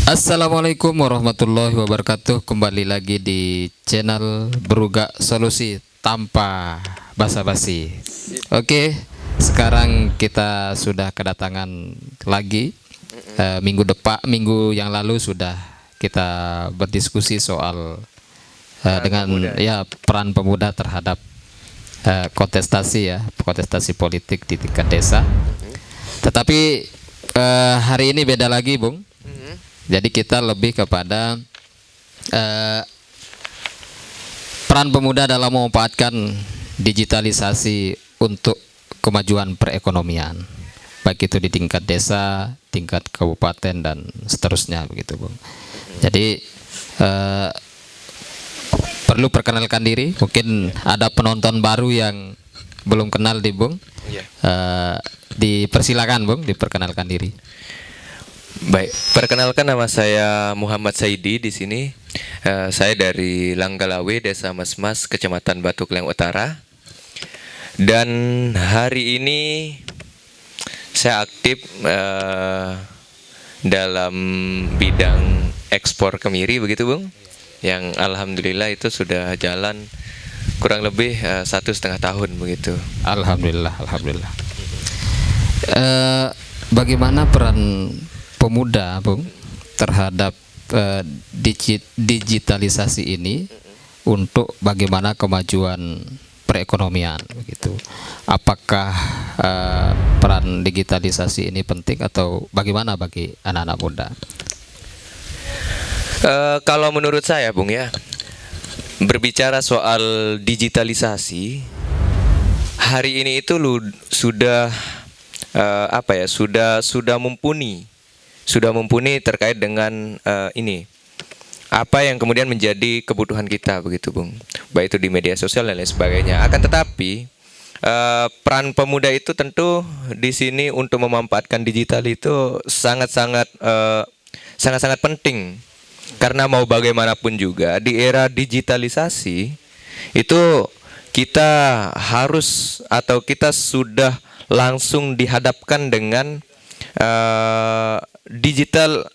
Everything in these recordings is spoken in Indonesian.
Assalamualaikum warahmatullahi wabarakatuh. Kembali lagi di channel Beruga Solusi tanpa basa-basi. Oke, sekarang kita sudah kedatangan lagi. Minggu yang lalu sudah kita berdiskusi soal dengan ya peran pemuda terhadap kontestasi politik di tingkat desa. Tetapi hari ini beda lagi, Bung. Jadi kita lebih kepada peran pemuda dalam memanfaatkan digitalisasi untuk kemajuan perekonomian, baik itu di tingkat desa, tingkat kabupaten dan seterusnya begitu, Bung. Jadi perlu perkenalkan diri, mungkin ada penonton baru yang belum kenal di Bung. Dipersilakan Bung, diperkenalkan diri. Baik, perkenalkan nama saya Muhammad Saidi di sini. Saya dari Langgalawe, Desa Mesmas, Kecamatan Batu Keleng Utara. Dan hari ini saya aktif dalam bidang ekspor kemiri, begitu Bung? Yang alhamdulillah itu sudah jalan kurang lebih 1,5 tahun begitu. Alhamdulillah. Bagaimana peran pemuda, Bung, terhadap digitalisasi ini untuk bagaimana kemajuan perekonomian begitu? Apakah peran digitalisasi ini penting atau bagaimana bagi anak-anak muda? Kalau menurut saya, Bung, ya, berbicara soal digitalisasi hari ini itu sudah sudah mumpuni terkait dengan ini apa yang kemudian menjadi kebutuhan kita begitu, Bung, baik itu di media sosial dan lain sebagainya. Akan tetapi peran pemuda itu tentu di sini untuk memanfaatkan digital itu sangat-sangat penting, karena mau bagaimanapun juga di era digitalisasi itu kita harus atau kita sudah langsung dihadapkan dengan digital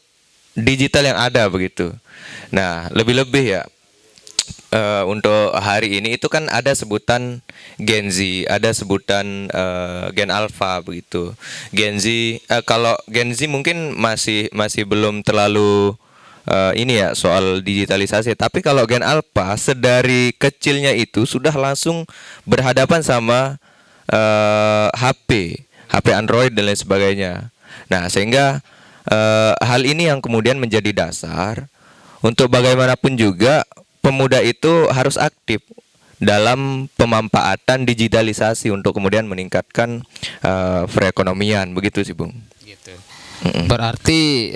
yang ada begitu. Nah, lebih-lebih ya untuk hari ini itu kan ada sebutan Gen Z, ada sebutan Gen Alpha begitu. Gen Z, kalau Gen Z mungkin masih belum terlalu ini ya soal digitalisasi. Tapi kalau Gen Alpha sedari kecilnya itu sudah langsung berhadapan sama HP Android dan lain sebagainya. Nah, sehingga hal ini yang kemudian menjadi dasar untuk bagaimanapun juga pemuda itu harus aktif dalam pemanfaatan digitalisasi untuk kemudian meningkatkan perekonomian, begitu sih, Bung. Gitu. Berarti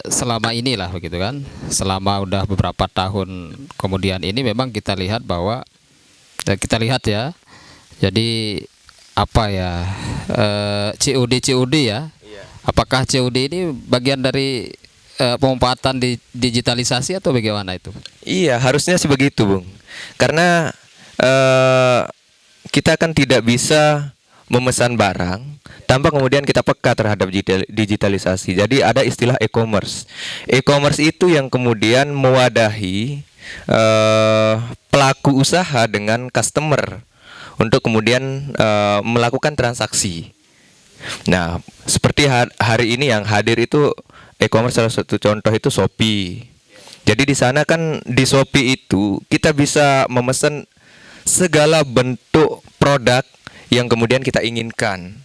selama inilah begitu kan, selama udah beberapa tahun kemudian ini memang kita lihat bahwa ya, jadi apa ya, COD ya. Apakah COD ini bagian dari pemanfaatan digitalisasi atau bagaimana itu? Iya, harusnya sih begitu, Bung. Karena kita kan tidak bisa memesan barang tanpa kemudian kita peka terhadap digitalisasi. Jadi ada istilah e-commerce. E-commerce itu yang kemudian mewadahi pelaku usaha dengan customer untuk kemudian melakukan transaksi. Nah, seperti hari ini yang hadir itu e-commerce, salah satu contoh itu Shopee. Jadi di sana kan di Shopee itu kita bisa memesan segala bentuk produk yang kemudian kita inginkan.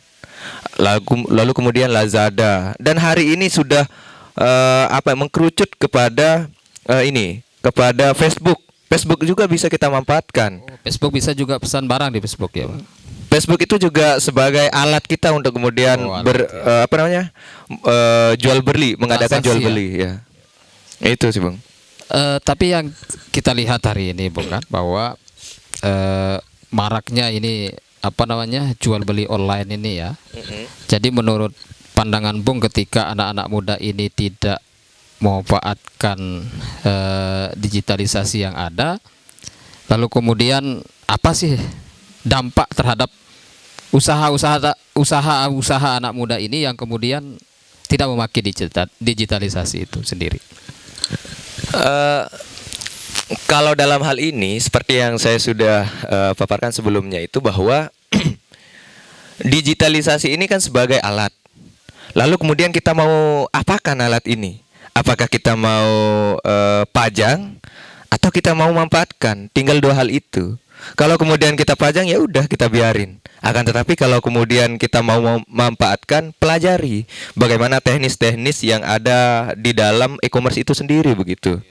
Lalu kemudian Lazada, dan hari ini sudah mengkerucut kepada kepada Facebook. Facebook juga bisa kita manfaatkan. Facebook bisa juga pesan barang di Facebook ya, Pak? Facebook itu juga sebagai alat kita untuk kemudian jual beli, mengadakan jual beli ya. Itu sih, Bang. Tapi yang kita lihat hari ini bukan bahwa maraknya ini jual beli online ini ya. Jadi menurut pandangan Bung, ketika anak-anak muda ini tidak memanfaatkan digitalisasi yang ada, lalu kemudian apa sih dampak terhadap usaha anak muda ini yang kemudian tidak memakai digitalisasi itu sendiri? Kalau dalam hal ini seperti yang saya sudah paparkan sebelumnya itu bahwa digitalisasi ini kan sebagai alat. Lalu kemudian kita mau apakan alat ini? Apakah kita mau pajang atau kita mau manfaatkan? Tinggal dua hal itu. Kalau kemudian kita pajang ya udah kita biarin. Akan tetapi kalau kemudian kita mau memanfaatkan, pelajari bagaimana teknis-teknis yang ada di dalam e-commerce itu sendiri begitu.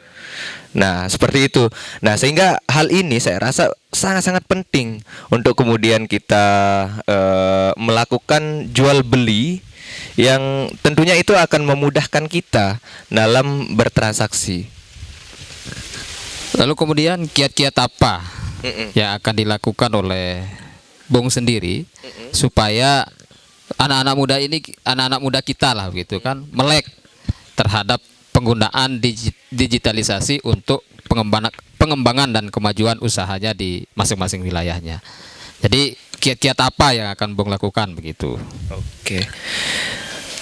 Nah, seperti itu. Nah, sehingga hal ini saya rasa sangat-sangat penting untuk kemudian kita melakukan jual beli yang tentunya itu akan memudahkan kita dalam bertransaksi. Lalu kemudian kiat-kiat apa yang akan dilakukan oleh Bung sendiri supaya anak-anak muda kita lah gitu kan melek terhadap penggunaan digitalisasi untuk pengembangan dan kemajuan usahanya di masing-masing wilayahnya. Jadi kiat-kiat apa yang akan Bung lakukan begitu? Oke.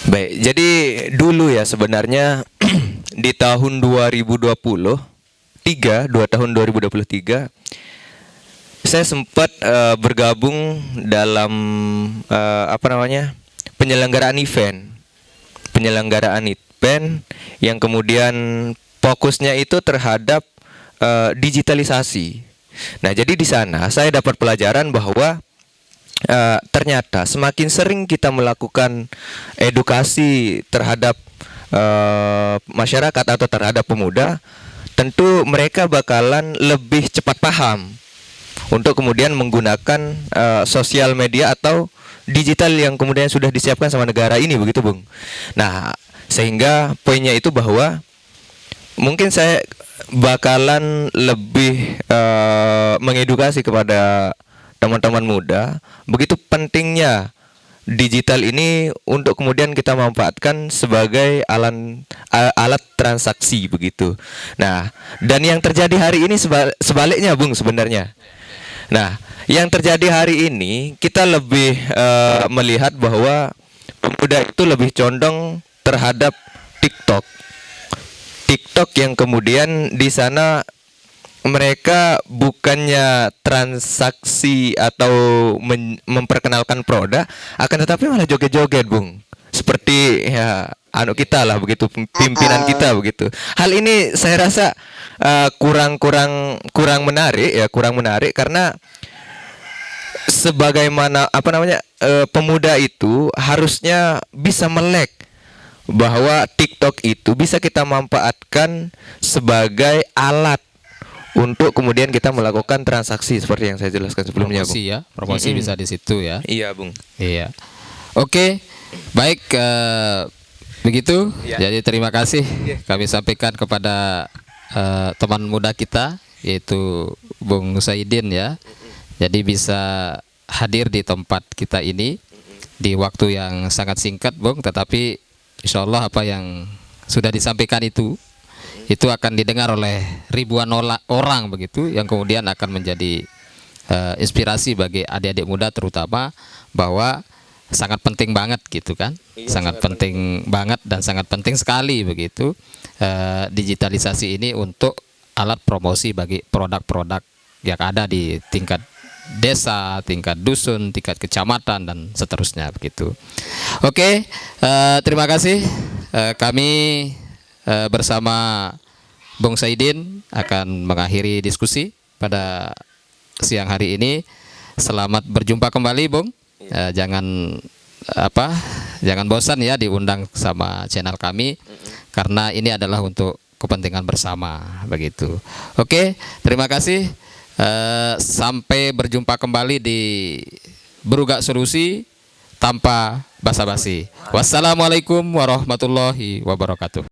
Baik, jadi dulu ya sebenarnya di tahun 2023 saya sempat bergabung dalam penyelenggaraan event yang kemudian fokusnya itu terhadap digitalisasi. Nah, jadi di sana saya dapat pelajaran bahwa ternyata semakin sering kita melakukan edukasi terhadap masyarakat atau terhadap pemuda, tentu mereka bakalan lebih cepat paham untuk kemudian menggunakan sosial media atau digital yang kemudian sudah disiapkan sama negara ini begitu, Bung. Nah, sehingga poinnya itu bahwa mungkin saya bakalan lebih mengedukasi kepada teman-teman muda begitu pentingnya digital ini untuk kemudian kita manfaatkan sebagai alat transaksi begitu. Nah, dan yang terjadi hari ini sebaliknya, Bung, sebenarnya. Nah, yang terjadi hari ini kita lebih melihat bahwa pemuda itu lebih condong terhadap TikTok yang kemudian di sana mereka bukannya transaksi atau memperkenalkan produk, akan tetapi malah joget-joget, Bung. Seperti ya kita lah begitu, pimpinan kita begitu. Hal ini saya rasa kurang menarik karena sebagaimana pemuda itu harusnya bisa melek bahwa TikTok itu bisa kita manfaatkan sebagai alat untuk kemudian kita melakukan transaksi seperti yang saya jelaskan sebelumnya, Promosi Bung. ya, promosi bisa di situ ya. Iya, Bung. Iya. Oke, baik begitu. Ya. Jadi terima kasih kami sampaikan kepada teman muda kita yaitu Bung Saidin ya. Jadi bisa hadir di tempat kita ini di waktu yang sangat singkat, Bung, tetapi insya Allah apa yang sudah disampaikan itu akan didengar oleh ribuan orang begitu, yang kemudian akan menjadi inspirasi bagi adik-adik muda terutama, bahwa sangat penting banget gitu kan. Iya, sangat penting banget dan sangat penting sekali begitu digitalisasi ini untuk alat promosi bagi produk-produk yang ada di tingkat desa, tingkat dusun, tingkat kecamatan dan seterusnya begitu. Oke, terima kasih. Kami bersama Bung Saidin akan mengakhiri diskusi pada siang hari ini. Selamat berjumpa kembali, Bung. Jangan bosan ya diundang sama channel kami, karena ini adalah untuk kepentingan bersama begitu. Oke, terima kasih. Sampai berjumpa kembali di Berugak Solusi tanpa basa-basi. Wassalamualaikum warahmatullahi wabarakatuh.